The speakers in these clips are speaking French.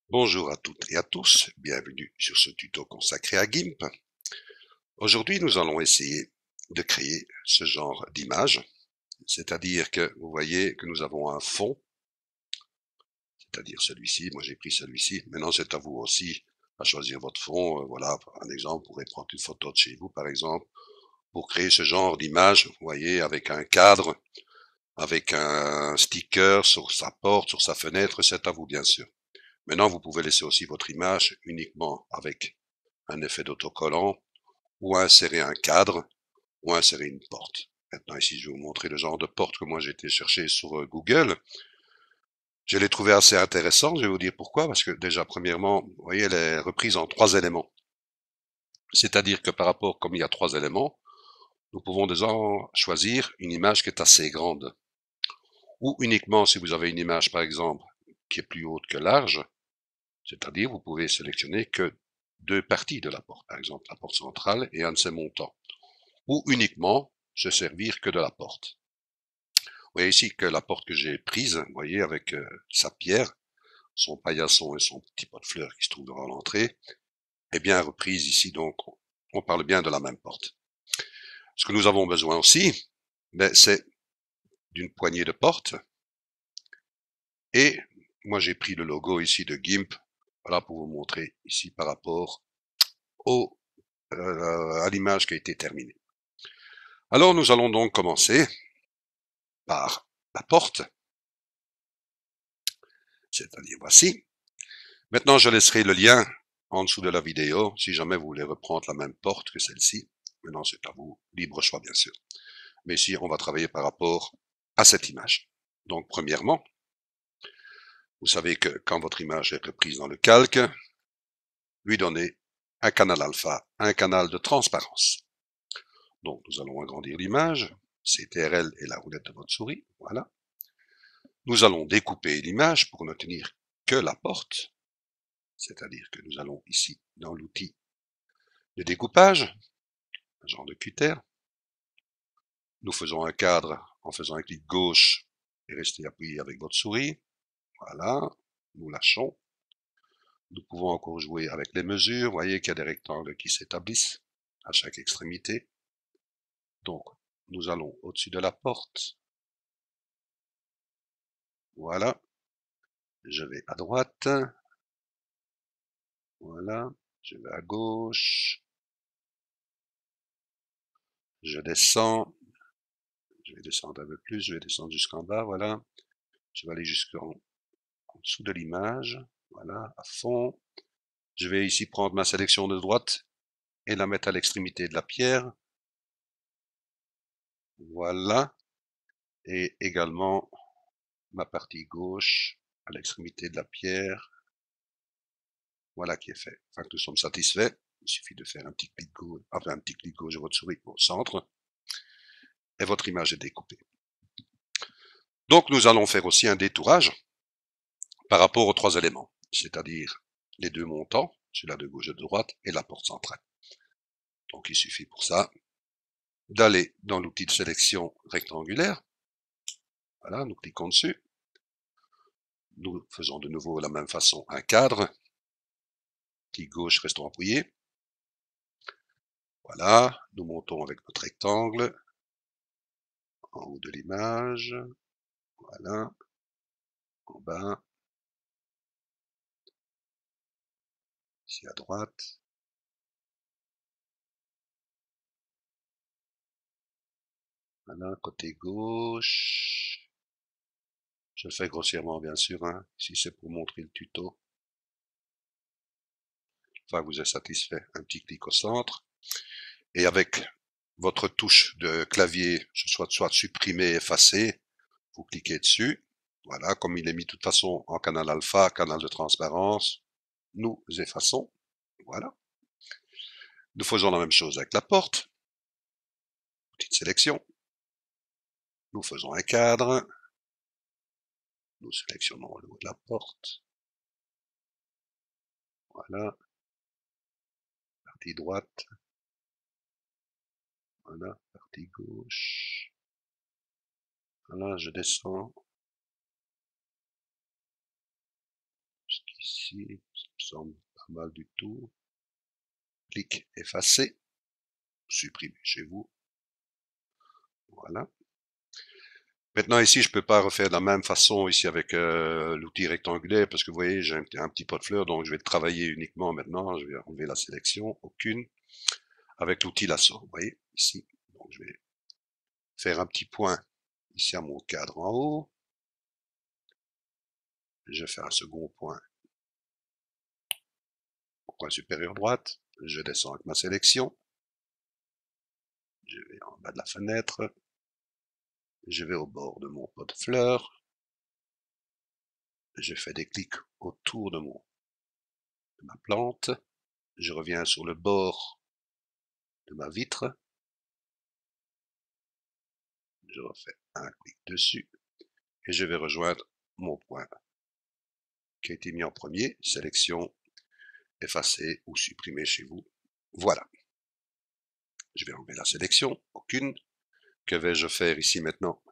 Bonjour à toutes et à tous, bienvenue sur ce tuto consacré à GIMP. Aujourd'hui, nous allons essayer de créer ce genre d'image, c'est-à-dire que vous voyez que nous avons un fond, c'est-à-dire celui-ci, moi j'ai pris celui-ci, maintenant c'est à vous aussi à choisir votre fond. Voilà, un exemple, vous pourrez prendre une photo de chez vous par exemple, pour créer ce genre d'image, vous voyez, avec un cadre, avec un sticker sur sa porte, sur sa fenêtre, c'est à vous bien sûr. Maintenant, vous pouvez laisser aussi votre image uniquement avec un effet d'autocollant, ou insérer un cadre, ou insérer une porte. Maintenant, ici, je vais vous montrer le genre de porte que moi j'ai été chercher sur Google. Je l'ai trouvé assez intéressant, je vais vous dire pourquoi, parce que déjà, premièrement, vous voyez, elle est reprise en 3 éléments. C'est-à-dire que par rapport, comme il y a 3 éléments, nous pouvons déjà choisir une image qui est assez grande. Ou uniquement si vous avez une image, par exemple, qui est plus haute que large, c'est-à-dire vous pouvez sélectionner que 2 parties de la porte, par exemple la porte centrale et un de ses montants. Ou uniquement se servir que de la porte. Vous voyez ici que la porte que j'ai prise, vous voyez, avec sa pierre, son paillasson et son petit pot de fleurs qui se trouve devant l'entrée, est bien reprise ici, donc on parle bien de la même porte. Ce que nous avons besoin aussi, c'est d'une poignée de porte, et moi j'ai pris le logo ici de GIMP, voilà, pour vous montrer ici par rapport à l'image qui a été terminée. Alors nous allons donc commencer par la porte, c'est-à-dire voici. Maintenant, je laisserai le lien en dessous de la vidéo si jamais vous voulez reprendre la même porte que celle-ci. Maintenant, c'est à vous, libre choix bien sûr. Mais ici, on va travailler par rapport à cette image. Donc, premièrement, vous savez que quand votre image est reprise dans le calque, lui donner un canal alpha, un canal de transparence. Donc, nous allons agrandir l'image. CTRL et la roulette de votre souris. Voilà. Nous allons découper l'image pour ne tenir que la porte. C'est-à-dire que nous allons ici dans l'outil de découpage, un genre de cutter. Nous faisons un cadre en faisant un clic gauche et restez appuyé avec votre souris. Voilà, nous lâchons. Nous pouvons encore jouer avec les mesures. Vous voyez qu'il y a des rectangles qui s'établissent à chaque extrémité. Donc, nous allons au-dessus de la porte. Voilà. Je vais à droite. Voilà. Je vais à gauche. Je descends. Je vais descendre un peu plus. Je vais descendre jusqu'en bas. Voilà. Je vais aller jusqu'en dessous de l'image. Voilà, à fond. Je vais ici prendre ma sélection de droite et la mettre à l'extrémité de la pierre. Voilà. Et également ma partie gauche à l'extrémité de la pierre. Voilà qui est fait. Enfin, que nous sommes satisfaits. Il suffit de faire un petit clic gauche, enfin un petit clic gauche de votre souris au centre. Et votre image est découpée. Donc nous allons faire aussi un détourage par rapport aux 3 éléments, c'est-à-dire les 2 montants, celui-là de gauche et de droite, et la porte centrale. Donc il suffit pour ça d'aller dans l'outil de sélection rectangulaire. Voilà, nous cliquons dessus. Nous faisons de nouveau de la même façon un cadre. Clic gauche, restons appuyés. Voilà, nous montons avec notre rectangle en haut de l'image. Voilà, en bas, ici à droite. Voilà, côté gauche. Je le fais grossièrement, bien sûr, hein. Ici, c'est pour montrer le tuto. Enfin, vous êtes satisfait. Un petit clic au centre. Et avec votre touche de clavier, soit supprimer, effacer, vous cliquez dessus. Voilà, comme il est mis de toute façon en canal alpha, canal de transparence, nous effaçons. Voilà. Nous faisons la même chose avec la porte. Petite sélection. Nous faisons un cadre. Nous sélectionnons le haut de la porte. Voilà. Partie droite. Voilà. Partie gauche. Voilà, je descends. ici, ça me semble pas mal du tout. Clic, effacer, supprimer chez vous. Voilà. Maintenant ici, je peux pas refaire de la même façon ici avec l'outil rectangulaire parce que vous voyez, j'ai un petit pot de fleurs, donc je vais travailler uniquement maintenant. Je vais enlever la sélection, aucune, avec l'outil lasso. Vous voyez ici, donc je vais faire un petit point ici à mon cadre en haut. Je fais un second point au coin supérieur droite. Je descends avec ma sélection. Je vais en bas de la fenêtre. Je vais au bord de mon pot de fleurs. Je fais des clics autour de ma plante. Je reviens sur le bord de ma vitre. Je refais un clic dessus. Et je vais rejoindre mon point qui a été mis en premier. Sélection, effacer ou supprimer chez vous. Voilà. Je vais enlever la sélection. Aucune. Que vais-je faire ici maintenant?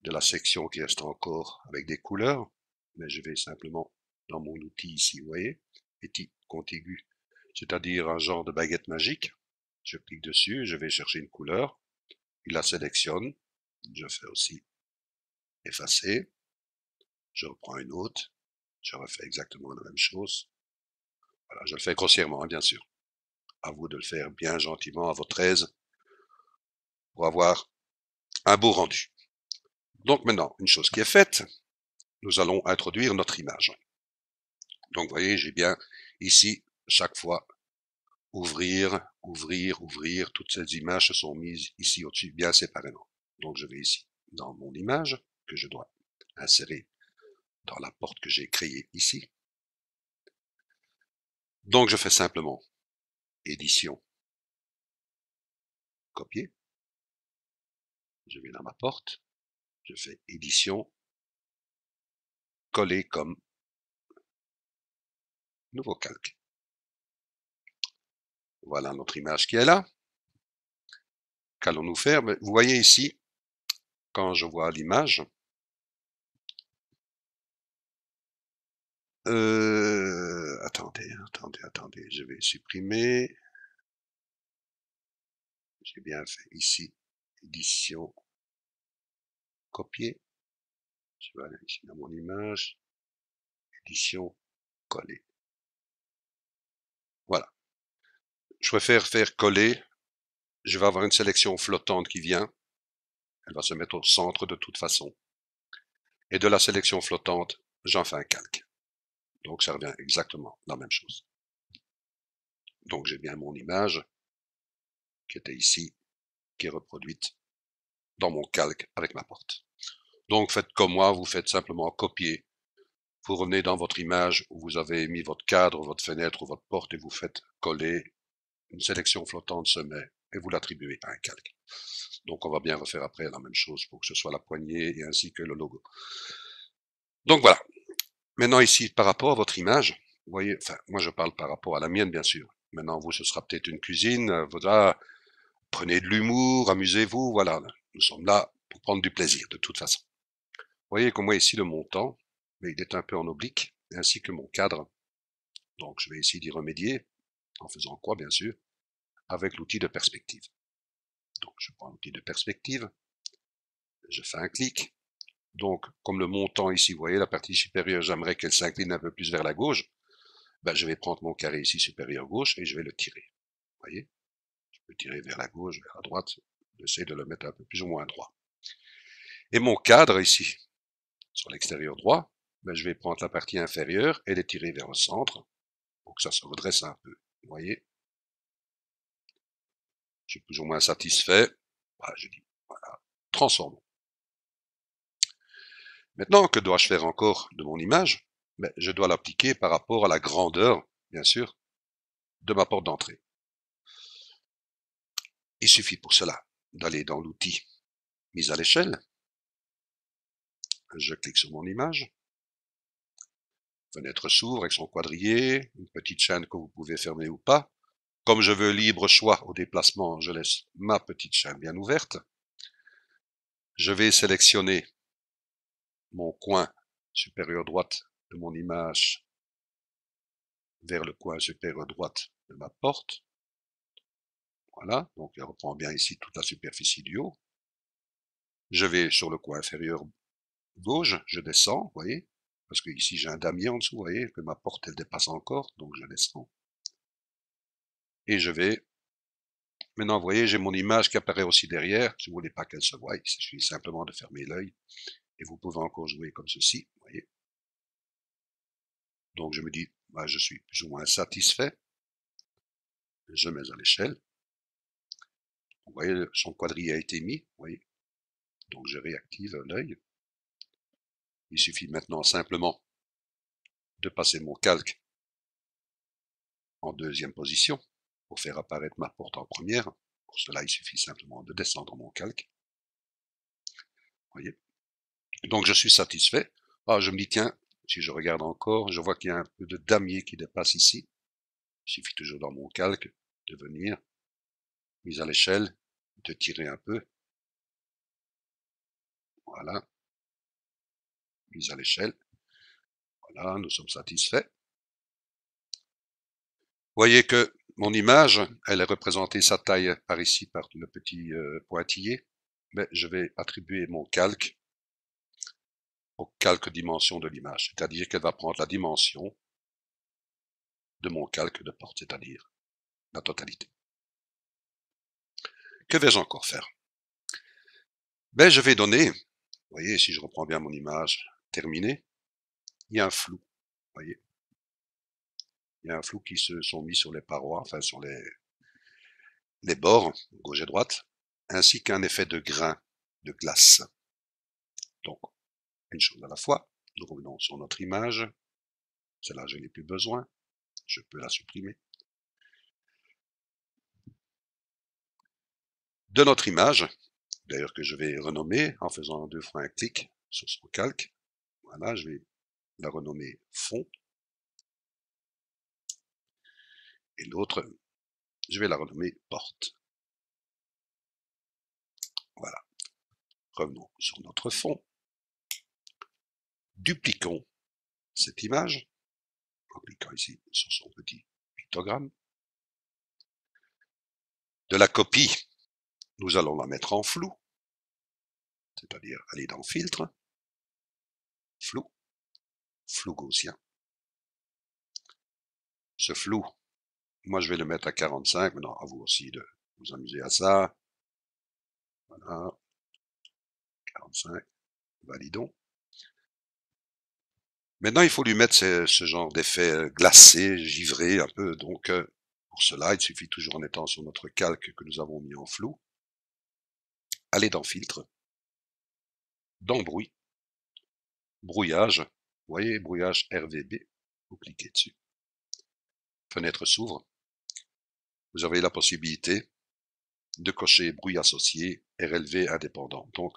De la section qui reste encore avec des couleurs, mais je vais simplement dans mon outil ici, vous voyez, outil contigu, c'est-à-dire un genre de baguette magique. Je clique dessus, je vais chercher une couleur, il la sélectionne, je fais aussi effacer, je reprends une autre, je refais exactement la même chose. Voilà, je le fais grossièrement, hein, bien sûr. À vous de le faire bien gentiment, à votre aise, pour avoir un beau rendu. Donc maintenant, une chose qui est faite, nous allons introduire notre image. Donc, vous voyez, j'ai bien ici, chaque fois, ouvrir, ouvrir, ouvrir. Toutes ces images se sont mises ici au-dessus, bien séparément. Donc, je vais ici, dans mon image, que je dois insérer dans la porte que j'ai créée ici. Donc, je fais simplement édition, copier. Je vais dans ma porte. Je fais édition, coller comme nouveau calque. Voilà notre image qui est là. Qu'allons-nous faire? Vous voyez ici, quand je vois l'image, attendez, je vais supprimer. J'ai bien fait ici, édition, copier. Je vais aller ici dans mon image, édition, coller. Voilà. Je préfère faire coller. Je vais avoir une sélection flottante qui vient. Elle va se mettre au centre de toute façon. Et de la sélection flottante, j'en fais un calque. Donc ça revient exactement la même chose. Donc j'ai bien mon image qui était ici, qui est reproduite dans mon calque avec ma porte. Donc faites comme moi, vous faites simplement copier. Vous revenez dans votre image où vous avez mis votre cadre, votre fenêtre ou votre porte et vous faites coller. Une sélection flottante se met et vous l'attribuez à un calque. Donc on va bien refaire après la même chose pour que ce soit la poignée et ainsi que le logo. Donc voilà. Maintenant ici, par rapport à votre image, vous voyez, enfin moi je parle par rapport à la mienne bien sûr. Maintenant vous, ce sera peut-être une cuisine, voilà, prenez de l'humour, amusez-vous, voilà. Nous sommes là pour prendre du plaisir de toute façon. Vous voyez comme moi ici le montant, mais il est un peu en oblique, ainsi que mon cadre. Donc je vais essayer d'y remédier, en faisant quoi bien sûr? Avec l'outil de perspective. Donc je prends l'outil de perspective, je fais un clic. Donc comme le montant ici, vous voyez la partie supérieure, j'aimerais qu'elle s'incline un peu plus vers la gauche, ben, je vais prendre mon carré ici supérieur gauche et je vais le tirer. Vous voyez, je peux tirer vers la gauche, vers la droite, j'essaie de le mettre un peu plus ou moins droit. Et mon cadre ici, sur l'extérieur droit, ben, je vais prendre la partie inférieure et les tirer vers le centre pour que ça se redresse un peu. Vous voyez, je suis plus ou moins satisfait. Ben, je dis, voilà, transformons. Maintenant, que dois-je faire encore de mon image? Ben, je dois l'appliquer par rapport à la grandeur, bien sûr, de ma porte d'entrée. Il suffit pour cela d'aller dans l'outil mise à l'échelle. Je clique sur mon image. Fenêtre s'ouvre avec son quadrillé, une petite chaîne que vous pouvez fermer ou pas. Comme je veux libre choix au déplacement, je laisse ma petite chaîne bien ouverte. Je vais sélectionner mon coin supérieur droite de mon image vers le coin supérieur droite de ma porte. Voilà, donc elle reprend bien ici toute la superficie du haut. Je vais sur le coin inférieur gauche, je descends, vous voyez, parce que ici j'ai un damier en dessous, vous voyez, que ma porte elle dépasse encore, donc je descends. Et je vais, maintenant vous voyez, j'ai mon image qui apparaît aussi derrière, si vous voulez pas qu'elle se voie, il suffit simplement de fermer l'œil, et vous pouvez encore jouer comme ceci, vous voyez. Donc je me dis, bah, je suis plus ou moins satisfait, je mets à l'échelle, vous voyez, son quadrille a été mis, vous voyez, donc je réactive l'œil. Il suffit maintenant simplement de passer mon calque en deuxième position pour faire apparaître ma porte en première. Pour cela, il suffit simplement de descendre mon calque. Voyez. Donc je suis satisfait. Ah, je me dis, tiens, si je regarde encore, je vois qu'il y a un peu de damier qui dépasse ici. Il suffit toujours dans mon calque de venir, mise à l'échelle, de tirer un peu. Voilà. Mise à l'échelle. Voilà, nous sommes satisfaits. Vous voyez que mon image, elle est représentée sa taille par ici, par le petit pointillé. Mais je vais attribuer mon calque au calque dimension de l'image, c'est-à-dire qu'elle va prendre la dimension de mon calque de porte, c'est-à-dire la totalité. Que vais-je encore faire? Ben, je vais donner, vous voyez, si je reprends bien mon image terminée, il y a un flou, vous voyez. Il y a un flou qui se sont mis sur les parois, enfin sur les bords, gauche et droite, ainsi qu'un effet de grain, de glace. Donc, une chose à la fois, nous revenons sur notre image, celle-là je n'ai plus besoin, je peux la supprimer. De notre image, d'ailleurs que je vais renommer en faisant 2 fois un clic sur son calque, voilà, je vais la renommer fond, et l'autre, je vais la renommer porte. Voilà. Revenons sur notre fond. Dupliquons cette image en cliquant ici sur son petit pictogramme. De la copie, nous allons la mettre en flou, c'est-à-dire aller dans Filtre, Flou, Flou gaussien. Ce flou, moi je vais le mettre à 45, maintenant à vous aussi de vous amuser à ça. Voilà, 45, validons. Maintenant, il faut lui mettre ce genre d'effet glacé, givré un peu. Donc, pour cela, il suffit toujours en étant sur notre calque que nous avons mis en flou, aller dans Filtre, dans Bruit, Brouillage, vous voyez, Brouillage RVB, vous cliquez dessus. Fenêtre s'ouvre. Vous avez la possibilité de cocher Bruit associé, RLV indépendant. Donc,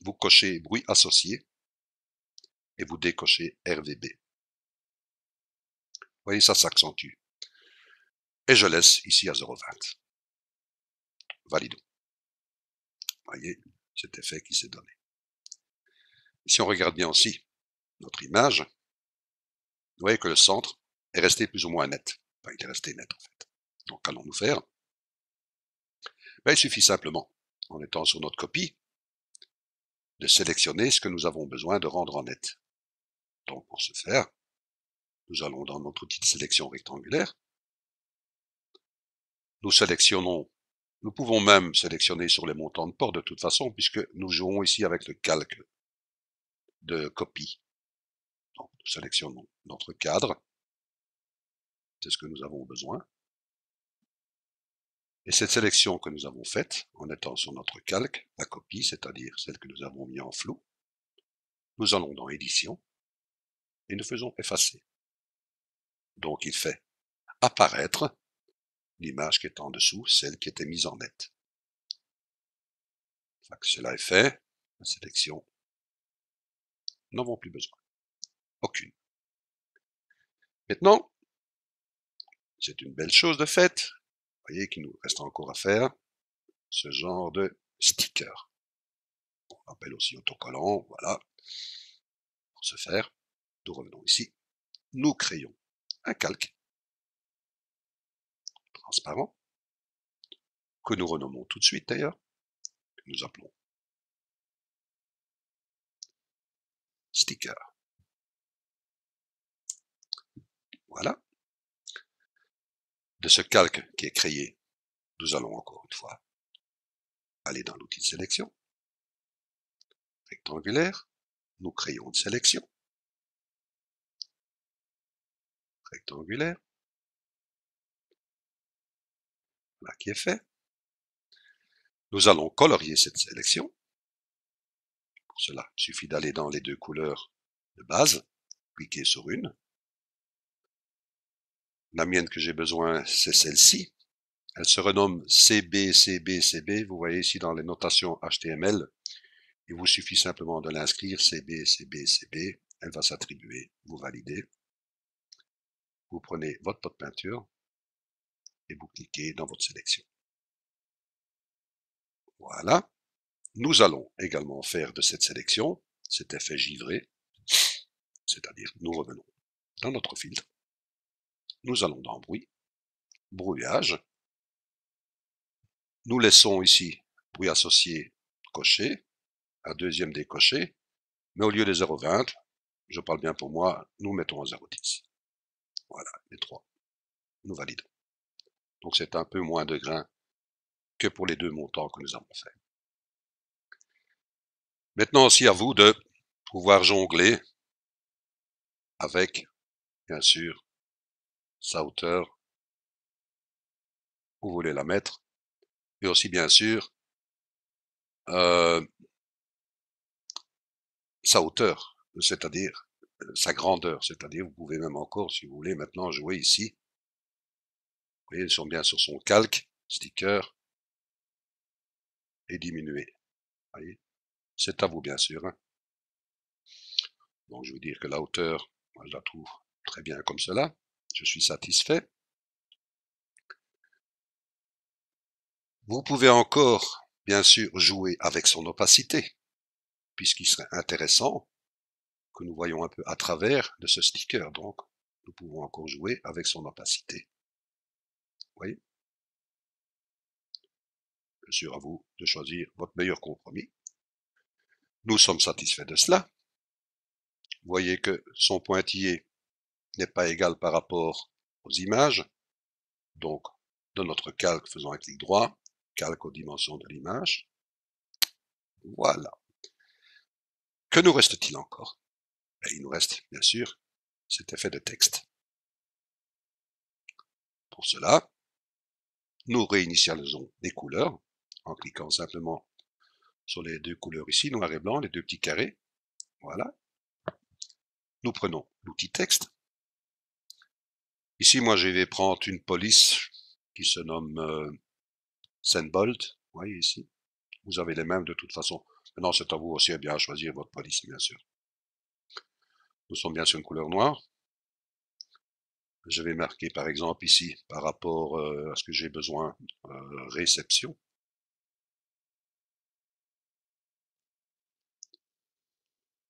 vous cochez Bruit associé et vous décochez RVB. Vous voyez, ça s'accentue. Et je laisse ici à 0,20. Validons. Vous voyez cet effet qui s'est donné. Si on regarde bien aussi notre image, vous voyez que le centre est resté plus ou moins net. Enfin, il est resté net en fait. Donc qu'allons-nous faire? Ben, il suffit simplement, en étant sur notre copie, de sélectionner ce que nous avons besoin de rendre en net. Donc pour ce faire, nous allons dans notre outil de sélection rectangulaire. Nous sélectionnons, nous pouvons même sélectionner sur les montants de port de toute façon, puisque nous jouons ici avec le calque de copie. Donc nous sélectionnons notre cadre, c'est ce que nous avons besoin. Et cette sélection que nous avons faite, en étant sur notre calque, la copie, c'est-à-dire celle que nous avons mis en flou, nous allons dans Édition, et nous faisons Effacer. Donc il fait apparaître l'image qui est en dessous, celle qui était mise en net. Une fois que cela est fait, la sélection, nous n'en avons plus besoin. Aucune. Maintenant, c'est une belle chose de fait, vous voyez qu'il nous reste encore à faire ce genre de sticker. On appelle aussi autocollant, voilà, pour ce faire. nous revenons ici, nous créons un calque transparent, que nous renommons tout de suite d'ailleurs, que nous appelons sticker. Voilà. De ce calque qui est créé, nous allons encore une fois aller dans l'outil de sélection, rectangulaire, nous créons une sélection, rectangulaire, voilà qui est fait. Nous allons colorier cette sélection. Pour cela, il suffit d'aller dans les deux couleurs de base, cliquer sur une. La mienne que j'ai besoin, c'est celle-ci. Elle se renomme CB. Vous voyez ici dans les notations HTML. Il vous suffit simplement de l'inscrire CB. Elle va s'attribuer. Vous validez. Vous prenez votre pot de peinture et vous cliquez dans votre sélection. Voilà. Nous allons également faire de cette sélection cet effet givré, c'est-à-dire nous revenons dans notre filtre. Nous allons dans bruit, brouillage. Nous laissons ici bruit associé coché, un deuxième décoché, mais au lieu des 0,20, je parle bien pour moi, nous mettons à 0,10. Voilà, les trois. Nous validons. Donc c'est un peu moins de grain que pour les deux montants que nous avons fait. Maintenant aussi à vous de pouvoir jongler avec, bien sûr, sa hauteur, où vous voulez la mettre, et aussi bien sûr sa hauteur, c'est-à-dire sa grandeur, c'est-à-dire vous pouvez même encore, si vous voulez, maintenant jouer ici. Vous voyez, ils sont bien sur son calque, sticker, et diminuer. Voyez, c'est à vous bien sûr. Hein. Donc je veux dire que la hauteur, moi, je la trouve très bien comme cela. Je suis satisfait. Vous pouvez encore, bien sûr, jouer avec son opacité, puisqu'il serait intéressant que nous voyons un peu à travers de ce sticker. Donc, nous pouvons encore jouer avec son opacité. Vous voyez? Bien sûr, à vous de choisir votre meilleur compromis. Nous sommes satisfaits de cela. Vous voyez que son pointillé n'est pas égal par rapport aux images. Donc, de notre calque, faisons un clic droit, calque aux dimensions de l'image. Voilà. Que nous reste-t-il encore? Il nous reste, bien sûr, cet effet de texte. Pour cela, nous réinitialisons les couleurs en cliquant simplement sur les deux couleurs ici, noir et blanc, les deux petits carrés. Voilà. Nous prenons l'outil texte. Ici, moi, je vais prendre une police qui se nomme Sandbolt. Vous voyez ici. Vous avez les mêmes de toute façon. Maintenant, c'est à vous aussi à bien choisir votre police, bien sûr. Nous sommes bien sur une couleur noire. Je vais marquer, par exemple, ici, par rapport à ce que j'ai besoin, réception.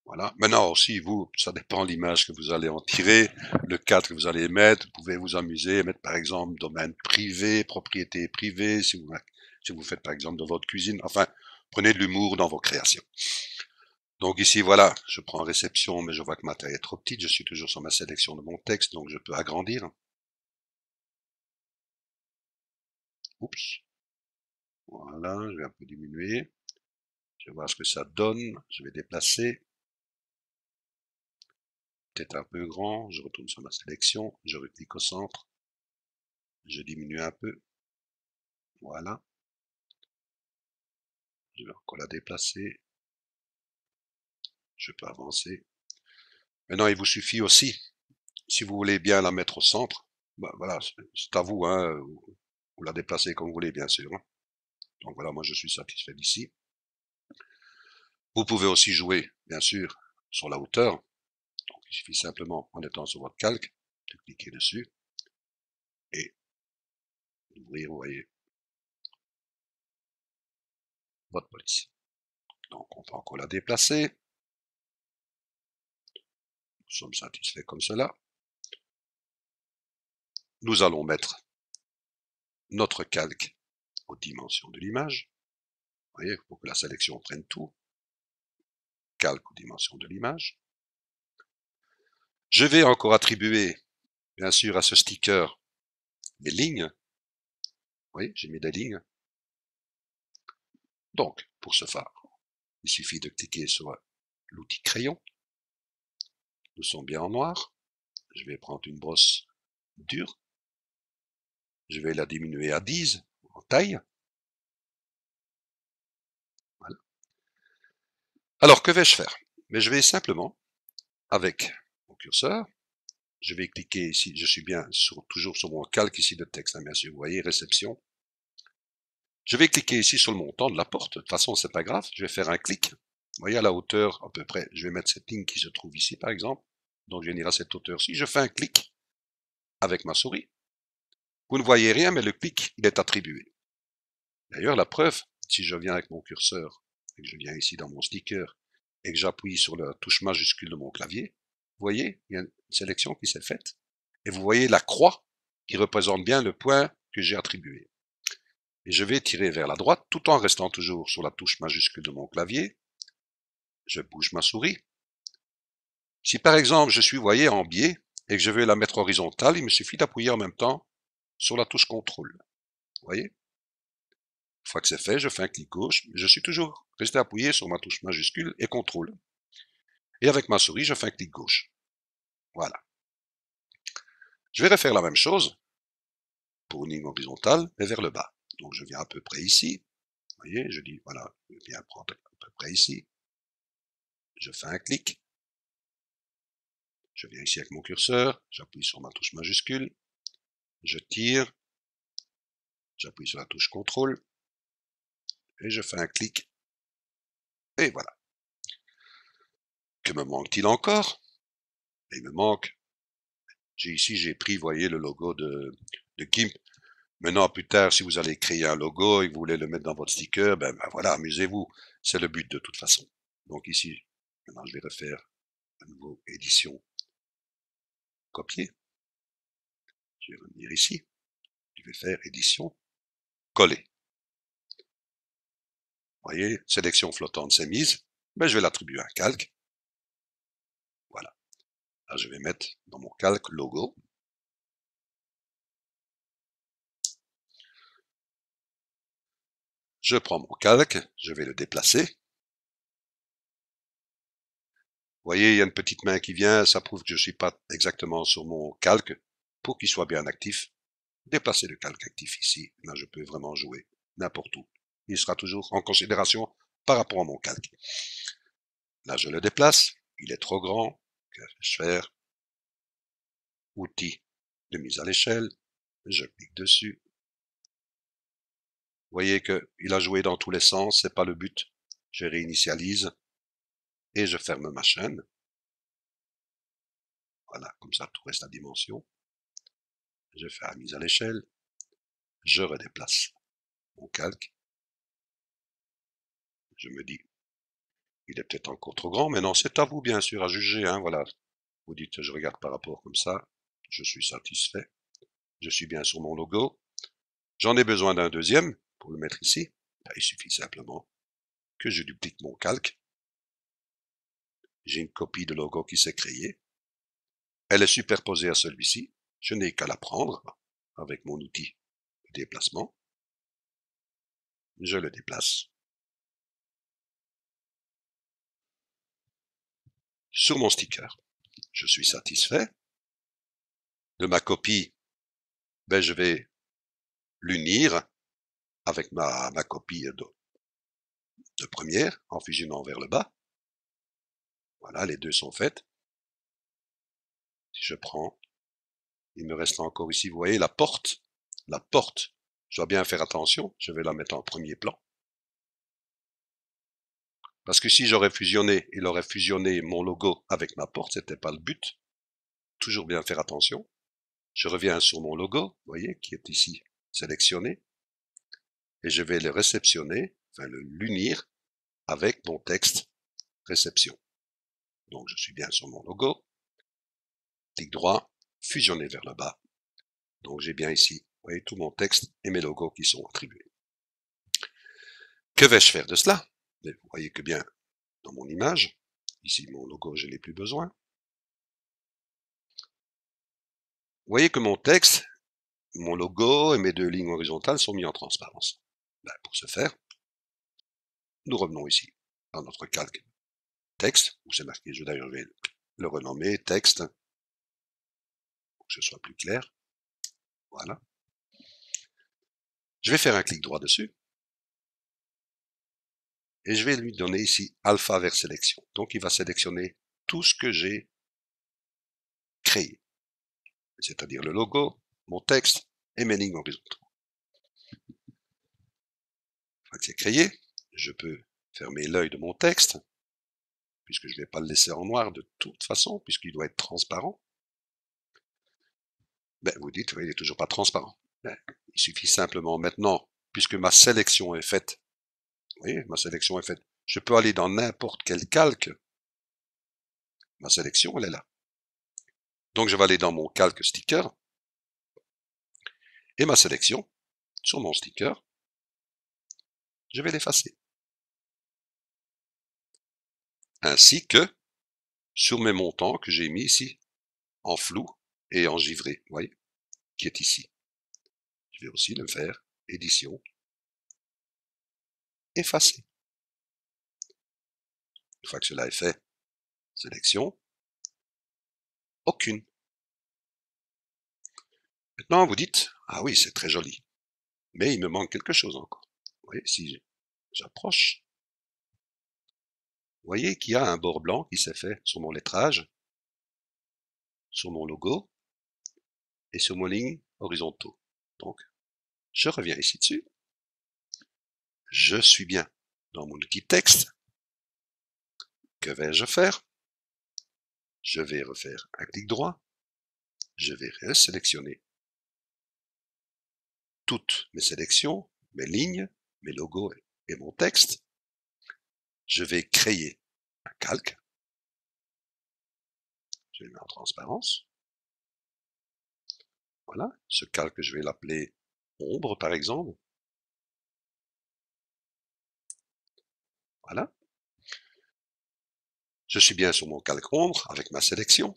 Voilà. Maintenant aussi, vous, ça dépend de l'image que vous allez en tirer, le cadre que vous allez mettre. Vous pouvez vous amuser, mettre par exemple domaine privé, propriété privée, si vous faites par exemple de votre cuisine. Enfin, prenez de l'humour dans vos créations. Donc ici, voilà, je prends réception, mais je vois que ma taille est trop petite. Je suis toujours sur ma sélection de mon texte, donc je peux agrandir. Oups. Voilà, je vais un peu diminuer. Je vais voir ce que ça donne. Je vais déplacer. Peut-être un peu grand, je retourne sur ma sélection, je reclique au centre, je diminue un peu, voilà, je vais encore la déplacer, je peux avancer. Maintenant, il vous suffit aussi, si vous voulez bien la mettre au centre, ben voilà, c'est à vous, hein, vous la déplacez comme vous voulez, bien sûr. Hein. Donc voilà, moi je suis satisfait d'ici. Vous pouvez aussi jouer, bien sûr, sur la hauteur. Donc il suffit simplement, en étant sur votre calque, de cliquer dessus et d'ouvrir, vous voyez, votre police. Donc on peut encore la déplacer. sommes satisfaits comme cela. Nous allons mettre notre calque aux dimensions de l'image. Vous voyez, pour que la sélection prenne tout. Calque aux dimensions de l'image. Je vais encore attribuer, bien sûr, à ce sticker des lignes. Vous voyez, j'ai mis des lignes. Donc, pour ce faire, il suffit de cliquer sur l'outil crayon. Nous sommes bien en noir. Je vais prendre une brosse dure. Je vais la diminuer à 10 en taille. Voilà. Alors, que vais-je faire? Mais je vais simplement, avec mon curseur, je vais cliquer ici, je suis bien toujours sur mon calque ici de texte, hein, bien sûr, vous voyez, réception. Je vais cliquer ici sur le montant de la porte, de toute façon, c'est pas grave, je vais faire un clic. Vous voyez, à la hauteur, à peu près, je vais mettre cette ligne qui se trouve ici, par exemple. Donc, je vais venir à cette hauteur-ci, je fais un clic avec ma souris. Vous ne voyez rien, mais le clic, il est attribué. D'ailleurs, la preuve, si je viens avec mon curseur, et que je viens ici dans mon sticker, et que j'appuie sur la touche majuscule de mon clavier, vous voyez, il y a une sélection qui s'est faite, et vous voyez la croix qui représente bien le point que j'ai attribué. Et je vais tirer vers la droite, tout en restant toujours sur la touche majuscule de mon clavier. Je bouge ma souris. Si par exemple, je suis, vous voyez, en biais, et que je veux la mettre horizontale, il me suffit d'appuyer en même temps sur la touche contrôle. Vous voyez? Une fois que c'est fait, je fais un clic gauche. Je suis toujours resté appuyé sur ma touche majuscule et contrôle. Et avec ma souris, je fais un clic gauche. Voilà. Je vais refaire la même chose pour une ligne horizontale, mais vers le bas. Donc je viens à peu près ici. Vous voyez, je dis, voilà, je viens prendre à peu près ici. Je fais un clic. Je viens ici avec mon curseur. J'appuie sur ma touche majuscule. Je tire. J'appuie sur la touche contrôle. Et je fais un clic. Et voilà. Que me manque-t-il encore? Il me manque. J'ai pris, vous voyez, le logo de GIMP. Maintenant, plus tard, si vous allez créer un logo et que vous voulez le mettre dans votre sticker, ben voilà, amusez-vous. C'est le but de toute façon. Donc ici, maintenant, je vais refaire à nouveau édition, copier. Je vais revenir ici. Je vais faire édition, coller. Vous voyez, sélection flottante s'est mise. Ben, je vais l'attribuer à un calque. Voilà. Là, je vais mettre dans mon calque logo. Je prends mon calque, je vais le déplacer. Vous voyez, il y a une petite main qui vient, ça prouve que je ne suis pas exactement sur mon calque. Pour qu'il soit bien actif, déplacer le calque actif ici. Là, je peux vraiment jouer n'importe où. Il sera toujours en considération par rapport à mon calque. Là, je le déplace. Il est trop grand. Que vais-je faire? Outils de mise à l'échelle. Je clique dessus. Vous voyez qu'il a joué dans tous les sens, c'est pas le but. Je réinitialise et je ferme ma chaîne. Voilà, comme ça tout reste à dimension. Je fais la mise à l'échelle. Je redéplace mon calque. Je me dis, il est peut-être encore trop grand, mais non, c'est à vous bien sûr à juger, hein, voilà. Vous dites, je regarde par rapport comme ça, je suis satisfait. Je suis bien sur mon logo. J'en ai besoin d'un deuxième pour le mettre ici. Ben, il suffit simplement que je duplique mon calque. J'ai une copie de logo qui s'est créée. Elle est superposée à celui-ci. Je n'ai qu'à la prendre avec mon outil de déplacement. Je le déplace. Sur mon sticker. Je suis satisfait. De ma copie, ben, je vais l'unir avec ma copie de première en fusionnant vers le bas. Voilà, les deux sont faites. Si je prends, il me reste encore ici, vous voyez, la porte. La porte, je dois bien faire attention, je vais la mettre en premier plan. Parce que si j'aurais fusionné, il aurait fusionné mon logo avec ma porte, c'était pas le but. Toujours bien faire attention. Je reviens sur mon logo, vous voyez, qui est ici sélectionné. Et je vais le réceptionner, enfin l'unir avec mon texte réception. Donc je suis bien sur mon logo. clic droit, fusionner vers le bas. Donc j'ai bien ici, vous voyez, tout mon texte et mes logos qui sont attribués. Que vais-je faire de cela? Vous voyez que bien dans mon image, ici mon logo, je n'ai plus besoin. Vous voyez que mon texte, mon logo et mes deux lignes horizontales sont mis en transparence. Pour ce faire, nous revenons ici dans notre calque texte, où c'est marqué, d'ailleurs je vais le renommer texte, pour que ce soit plus clair. Voilà. Je vais faire un clic droit dessus. Et je vais lui donner ici alpha vers sélection. Donc il va sélectionner tout ce que j'ai créé. C'est-à-dire le logo, mon texte et mes lignes horizontales. Une fois que c'est créé, je peux fermer l'œil de mon texte, puisque je ne vais pas le laisser en noir de toute façon, puisqu'il doit être transparent. Vous dites, oui, il n'est toujours pas transparent. Il suffit simplement maintenant, puisque ma sélection est faite, vous voyez, ma sélection est faite, je peux aller dans n'importe quel calque, ma sélection, elle est là. Donc je vais aller dans mon calque sticker, et ma sélection, sur mon sticker, je vais l'effacer. Ainsi que sur mes montants que j'ai mis ici, en flou et en givré, vous voyez, qui est ici. Je vais aussi le faire, édition, effacer. Une fois que cela est fait, sélection, aucune. Maintenant, vous dites, ah oui, c'est très joli, mais il me manque quelque chose encore. Vous voyez, si j'approche, vous voyez qu'il y a un bord blanc qui s'est fait sur mon lettrage, sur mon logo et sur mes lignes horizontaux. Donc, je reviens ici dessus. Je suis bien dans mon outil texte. Que vais-je faire? Je vais refaire un clic droit. Je vais resélectionner toutes mes sélections, mes lignes, mes logos et mon texte. Je vais créer un calque. Je le mets en transparence. Voilà, ce calque, je vais l'appeler ombre, par exemple. Voilà. Je suis bien sur mon calque ombre avec ma sélection.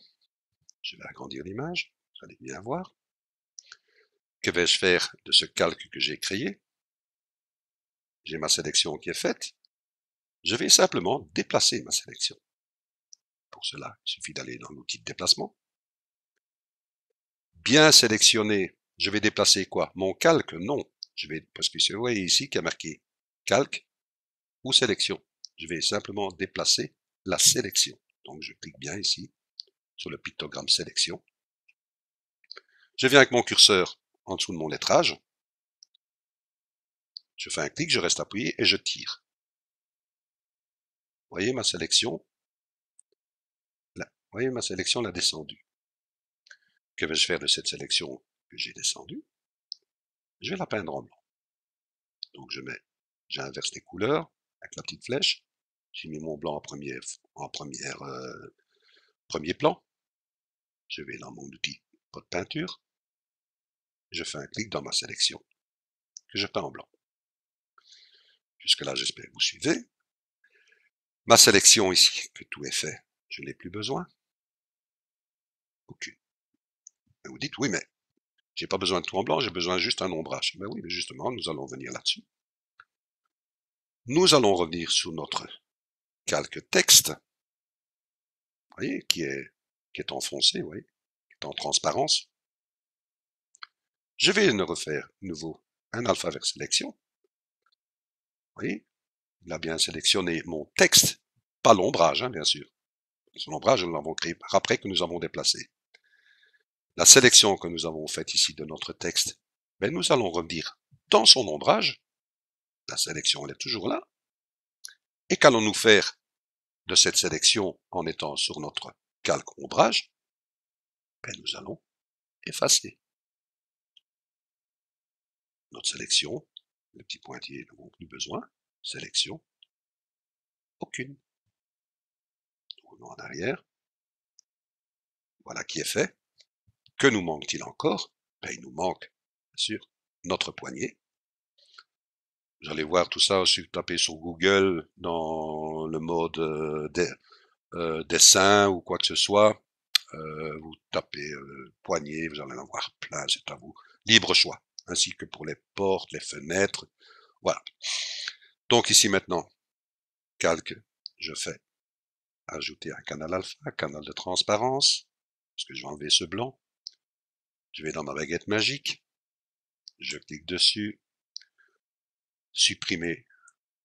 Je vais agrandir l'image, vous allez bien voir. Que vais-je faire de ce calque que j'ai créé? J'ai ma sélection qui est faite. Je vais simplement déplacer ma sélection. Pour cela, il suffit d'aller dans l'outil de déplacement. Bien sélectionner, je vais déplacer quoi? Mon calque? Non. Parce que vous voyez ici qu'il y a marqué calque ou sélection. Je vais simplement déplacer la sélection. Donc je clique bien ici sur le pictogramme sélection. Je viens avec mon curseur en dessous de mon lettrage. Je fais un clic, je reste appuyé et je tire. Vous voyez ma sélection? Là. Vous voyez ma sélection l'a descendue. Que vais-je faire de cette sélection que j'ai descendue? Je vais la peindre en blanc. Donc j'inverse les couleurs avec la petite flèche. J'ai mis mon blanc en premier plan. Je vais dans mon outil pot de peinture. Je fais un clic dans ma sélection que je peins en blanc. Jusque-là, j'espère que vous suivez. Ma sélection ici, que tout est fait, je n'ai plus besoin. Aucune. Et vous dites, oui, mais j'ai pas besoin de tout en blanc, j'ai besoin juste d'un ombrage. Mais oui, mais justement, nous allons venir là-dessus. Nous allons revenir sur notre calque texte, vous voyez, qui est enfoncé, vous voyez, qui est en transparence. Je vais refaire nouveau un alpha vers sélection. Vous voyez, il a bien sélectionné mon texte, pas l'ombrage, hein, bien sûr. Son ombrage, nous l'avons créé après que nous avons déplacé. La sélection que nous avons faite ici de notre texte, nous allons revenir dans son ombrage. La sélection, elle est toujours là. Et qu'allons-nous faire de cette sélection en étant sur notre calque ombrage? Nous allons effacer notre sélection. Les petits pointillés n'en ont plus besoin. Sélection. Aucune. Revenons en arrière. Voilà qui est fait. Que nous manque-t-il encore? Ben, il nous manque, bien sûr, notre poignée. Vous allez voir tout ça si vous tapez sur Google dans le mode dessin ou quoi que ce soit. Vous tapez poignée, vous allez en voir plein, c'est à vous. Libre choix, ainsi que pour les portes, les fenêtres. Voilà. Donc ici maintenant, calque, je fais ajouter un canal alpha, canal de transparence, parce que je vais enlever ce blanc. Je vais dans ma baguette magique, je clique dessus, supprimer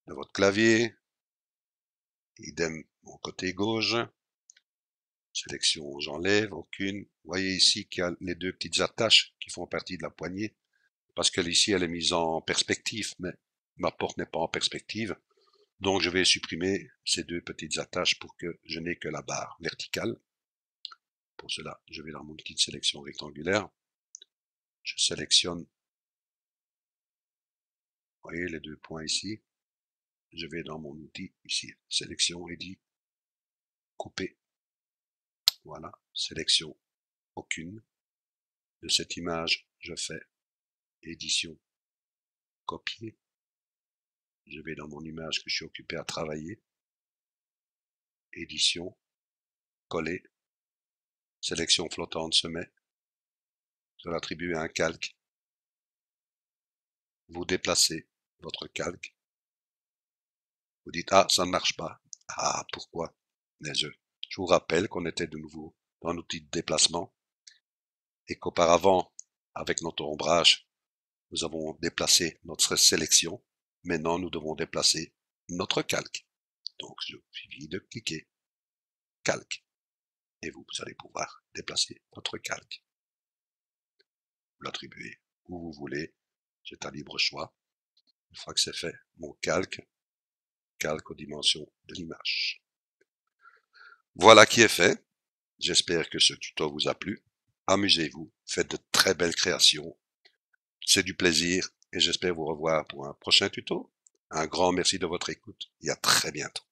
de votre clavier, idem mon côté gauche, sélection, j'enlève, aucune. Vous voyez ici qu'il y a les deux petites attaches qui font partie de la poignée, parce que ici elle est mise en perspective, mais ma porte n'est pas en perspective. Donc je vais supprimer ces deux petites attaches pour que je n'ai que la barre verticale. Pour cela, je vais dans mon outil de sélection rectangulaire. Je sélectionne, vous voyez les deux points ici. Je vais dans mon outil ici, sélection, edit, couper. Voilà, sélection, aucune. De cette image, je fais édition, copier. Je vais dans mon image que je suis occupé à travailler. Édition, coller. Sélection flottante se met. Je vais l'attribuer à un calque. Vous déplacez votre calque. Vous dites, ah, ça ne marche pas. Ah, pourquoi? Mais je vous rappelle qu'on était de nouveau dans l'outil de déplacement et qu'auparavant, avec notre ombrage, nous avons déplacé notre sélection. Maintenant, nous devons déplacer notre calque. Donc, il suffit de cliquer calque et vous allez pouvoir déplacer votre calque. Vous l'attribuez où vous voulez, c'est un libre choix. Une fois que c'est fait, mon calque aux dimensions de l'image. Voilà qui est fait. J'espère que ce tuto vous a plu. Amusez-vous, faites de très belles créations. C'est du plaisir et j'espère vous revoir pour un prochain tuto. Un grand merci de votre écoute et à très bientôt.